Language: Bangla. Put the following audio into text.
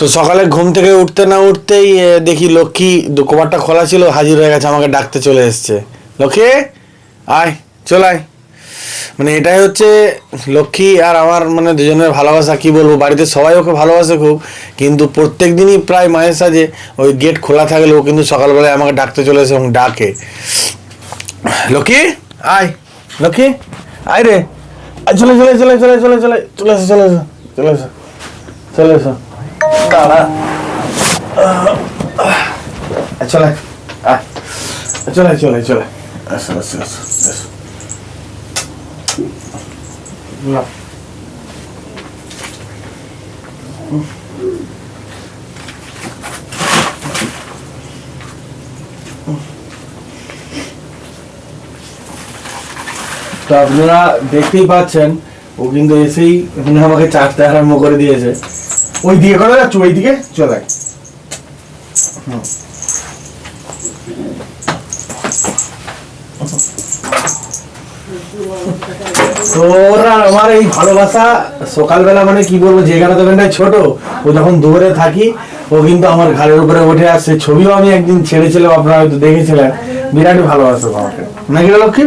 তো সকালে ঘুম থেকে উঠতে না উঠতেই দেখি লক্ষ্মী কবাটটা খোলা ছিল, হাজির হয়ে গেছে, আমাকে ডাকতে চলে এসছে। লক্ষ্মী আয়, চল আয়। মানে এটাই হচ্ছে লক্ষ্মী আর আমার মানে দুজনের ভালোবাসা। কি বলবো, বাড়িতে সবাই ওকে ভালোবাসে খুব, কিন্তু প্রত্যেক দিনই প্রায় মায়ের সাজে ওই গেট খোলা থাকলেও কিন্তু সকালবেলায় আমাকে ডাকতে চলে এসে এবং ডাকে, লক্ষ্মী আয়, লক্ষ্মী আয় রে, চলে চলে চলে চলে চলে চলে চলে এসো চলে এসো চলে এসো চলে এসো, দাঁড়া, চলে চলে চলে চলে এসো এসো এসো এসো। তো আপনারা দেখতেই পাচ্ছেন, ও কিন্তু এসেই আমাকে চাটতে আরম্ভ করে দিয়েছে। ওই দিকে করে যাচ্ছ, ওই দিকে চলে। তোরা আমার এই ভালোবাসা সকালবেলা মানে কি বলবো, যেখানে দোকানটায় ছোট, ও যখন দূরে থাকি ও কিন্তু আমার ঘাড়ের উপরে উঠে আসছে। ছবিও আমি একদিন ছেড়েছিলাম, আপনারা হয়তো দেখেছিলেন। বিরাট ভালোবাসো আমাকে, নাকি লক্ষ্মী?